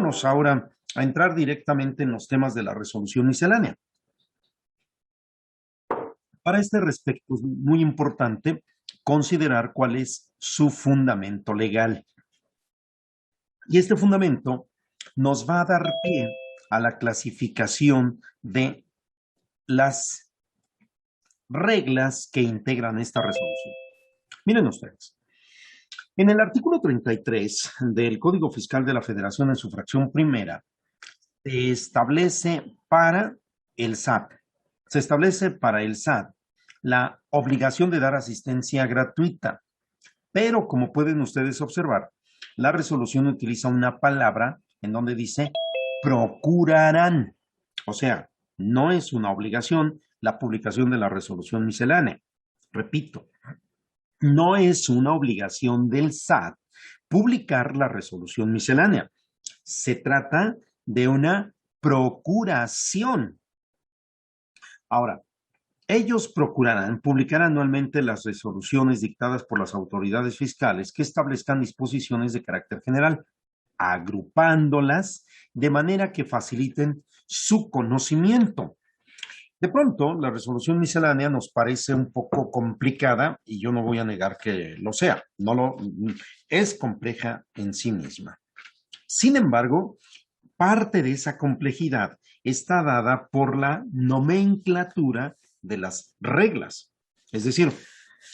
vámonos ahora a entrar directamente en los temas de la resolución miscelánea. Para este respecto es muy importante considerar cuál es su fundamento legal. Y este fundamento nos va a dar pie a la clasificación de las reglas que integran esta resolución. Miren ustedes. En el artículo 33 del Código Fiscal de la Federación en su fracción primera, se establece para el SAT, la obligación de dar asistencia gratuita. Pero como pueden ustedes observar, la resolución utiliza una palabra en donde dice procurarán. O sea, no es una obligación la publicación de la resolución miscelánea. Repito, no es una obligación del SAT publicar la resolución miscelánea. Se trata de una procuración. Ahora, ellos procurarán publicar anualmente las resoluciones dictadas por las autoridades fiscales que establezcan disposiciones de carácter general, agrupándolas de manera que faciliten su conocimiento. De pronto, la resolución miscelánea nos parece un poco complicada y yo no voy a negar que lo sea. Es compleja en sí misma. Sin embargo, parte de esa complejidad está dada por la nomenclatura de las reglas. Es decir,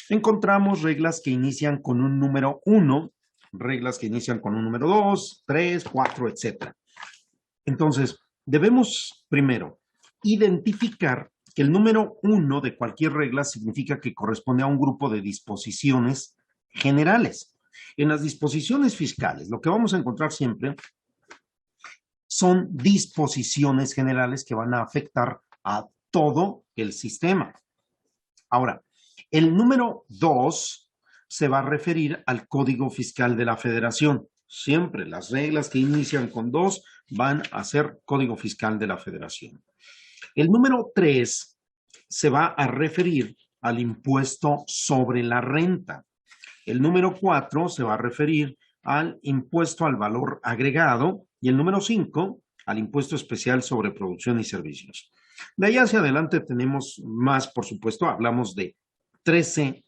encontramos reglas que inician con un número 1, reglas que inician con un número 2, 3, 4, etc. Entonces, debemos primero identificar que el número 1 de cualquier regla significa que corresponde a un grupo de disposiciones generales. En las disposiciones fiscales, lo que vamos a encontrar siempre son disposiciones generales que van a afectar a todo el sistema. Ahora, el número 2 se va a referir al Código Fiscal de la Federación. Siempre las reglas que inician con 2 van a ser Código Fiscal de la Federación. El número 3 se va a referir al impuesto sobre la renta. El número 4 se va a referir al impuesto al valor agregado y el número 5 al impuesto especial sobre producción y servicios. De ahí hacia adelante tenemos más, por supuesto, hablamos de 13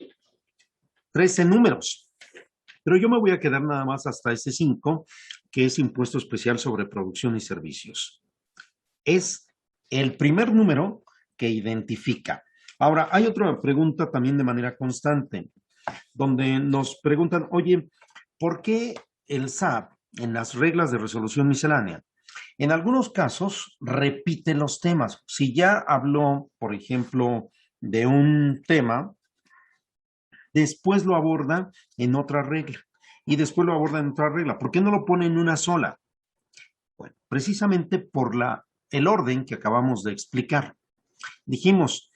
números, pero yo me voy a quedar nada más hasta ese 5, que es impuesto especial sobre producción y servicios. Es el primer número que identifica. Ahora, hay otra pregunta también de manera constante, donde nos preguntan, oye, ¿por qué el SAT en las reglas de resolución miscelánea, en algunos casos, repite los temas? Si ya habló, por ejemplo, de un tema, después lo aborda en otra regla y después lo aborda en otra regla. ¿Por qué no lo pone en una sola? Bueno, precisamente por el orden que acabamos de explicar. Dijimos,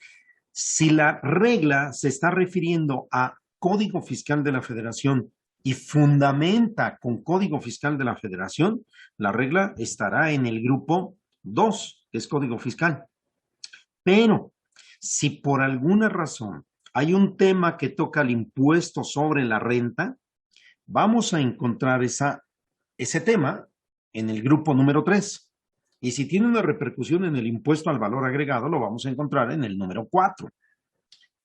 si la regla se está refiriendo a Código Fiscal de la Federación y fundamenta con Código Fiscal de la Federación, la regla estará en el grupo 2, que es Código Fiscal. Pero si por alguna razón hay un tema que toca el impuesto sobre la renta, vamos a encontrar ese tema en el grupo número 3. Y si tiene una repercusión en el impuesto al valor agregado, lo vamos a encontrar en el número 4.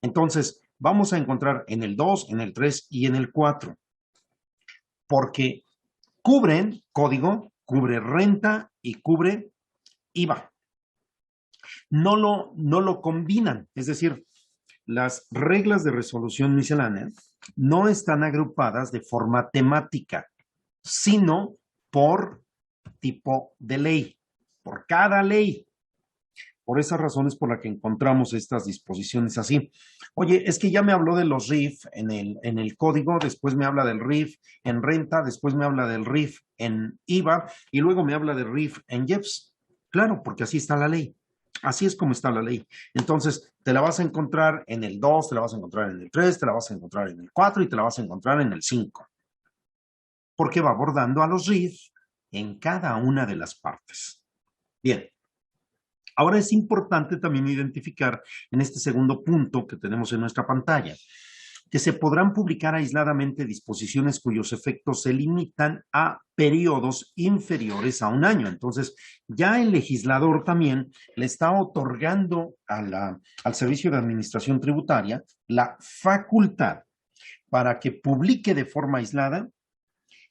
Entonces, vamos a encontrar en el 2, en el 3 y en el 4. Porque cubren código, cubre renta y cubre IVA. No lo combinan. Es decir, las reglas de resolución miscelánea no están agrupadas de forma temática, sino por tipo de ley, por cada ley. Por esas razones por las que encontramos estas disposiciones así. Oye, es que ya me habló de los RIF en el código, después me habla del RIF en renta, después me habla del RIF en IVA y luego me habla del RIF en IEPS. Claro, porque así está la ley. Así es como está la ley. Entonces, te la vas a encontrar en el 2, te la vas a encontrar en el 3, te la vas a encontrar en el 4 y te la vas a encontrar en el 5. Porque va abordando a los RIF en cada una de las partes. Bien. Ahora es importante también identificar en este segundo punto que tenemos en nuestra pantalla que se podrán publicar aisladamente disposiciones cuyos efectos se limitan a periodos inferiores a un año. Entonces, ya el legislador también le está otorgando al Servicio de Administración Tributaria la facultad para que publique de forma aislada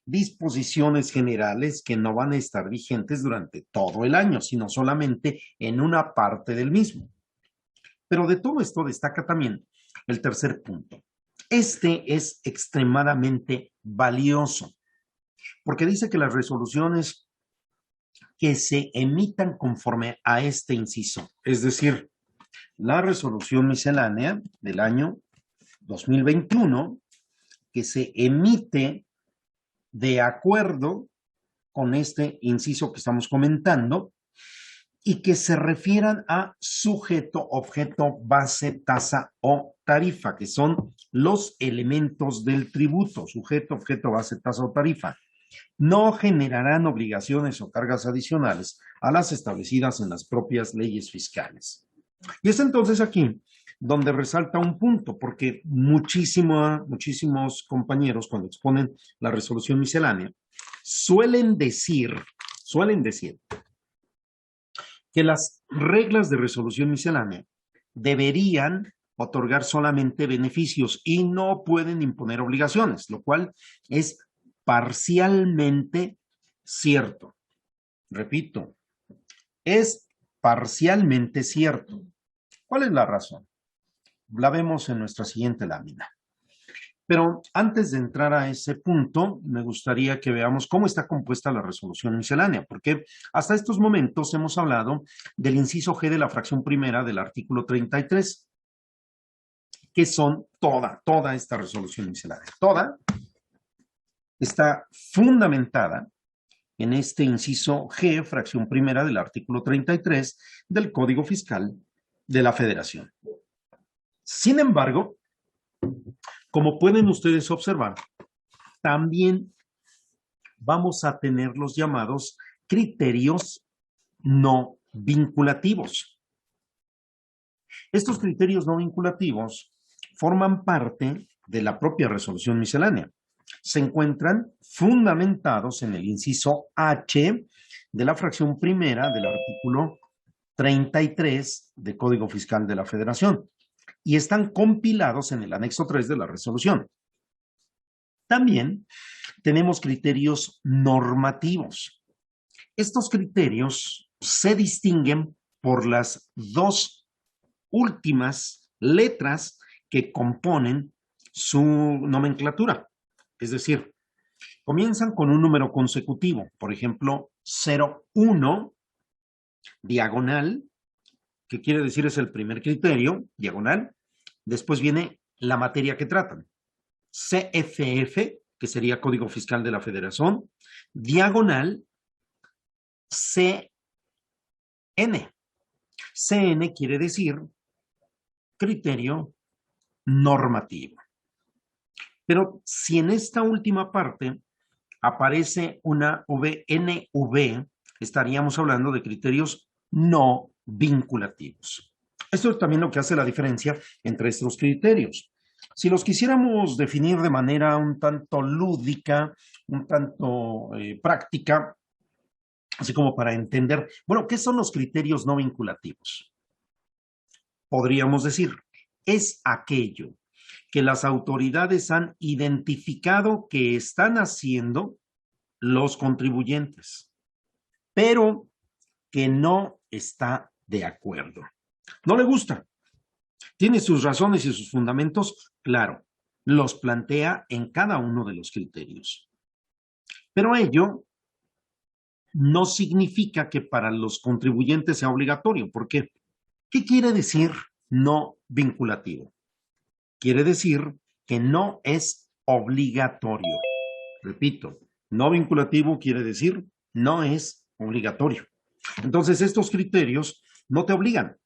disposiciones generales que no van a estar vigentes durante todo el año, sino solamente en una parte del mismo. Pero de todo esto destaca también el tercer punto. Este es extremadamente valioso, porque dice que las resoluciones que se emitan conforme a este inciso, es decir, la resolución miscelánea del año 2021, que se emite de acuerdo con este inciso que estamos comentando, y que se refieran a sujeto, objeto, base, tasa o tarifa, que son los elementos del tributo, sujeto, objeto, base, tasa o tarifa. No generarán obligaciones o cargas adicionales a las establecidas en las propias leyes fiscales. Y es entonces aquí donde resalta un punto, porque muchísimos compañeros cuando exponen la resolución miscelánea suelen decir que las reglas de resolución miscelánea deberían otorgar solamente beneficios y no pueden imponer obligaciones, lo cual es parcialmente cierto. Repito, es parcialmente cierto. ¿Cuál es la razón? La vemos en nuestra siguiente lámina. Pero antes de entrar a ese punto, me gustaría que veamos cómo está compuesta la resolución miscelánea, porque hasta estos momentos hemos hablado del inciso G de la fracción primera del artículo 33, que son toda esta resolución miscelánea. Toda está fundamentada en este inciso G, fracción primera del artículo 33 del Código Fiscal de la Federación. Sin embargo, como pueden ustedes observar, también vamos a tener los llamados criterios no vinculativos. Estos criterios no vinculativos forman parte de la propia resolución miscelánea. Se encuentran fundamentados en el inciso H de la fracción primera del artículo 33 del Código Fiscal de la Federación y están compilados en el anexo 3 de la resolución. También tenemos criterios normativos. Estos criterios se distinguen por las dos últimas letras que componen su nomenclatura. Es decir, comienzan con un número consecutivo, por ejemplo, 01, diagonal, que quiere decir es el primer criterio, diagonal. Después viene la materia que tratan. CFF, que sería Código Fiscal de la Federación, diagonal, CN. CN quiere decir criterio normativo. Pero si en esta última parte aparece una VNV, estaríamos hablando de criterios no vinculativos. Esto es también lo que hace la diferencia entre estos criterios. Si los quisiéramos definir de manera un tanto lúdica, un tanto práctica, así como para entender, bueno, ¿qué son los criterios no vinculativos? Podríamos decir, es aquello que las autoridades han identificado que están haciendo los contribuyentes, pero que no está de acuerdo. No le gusta. Tiene sus razones y sus fundamentos, claro, los plantea en cada uno de los criterios. Pero ello no significa que para los contribuyentes sea obligatorio. ¿Por qué? ¿Qué quiere decir no vinculativo? Quiere decir que no es obligatorio. Repito, no vinculativo quiere decir no es obligatorio. Entonces, estos criterios no te obligan.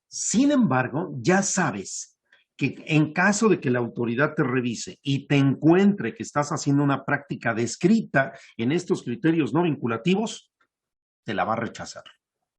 Sin embargo, ya sabes que en caso de que la autoridad te revise y te encuentre que estás haciendo una práctica descrita en estos criterios no vinculativos, te la va a rechazar.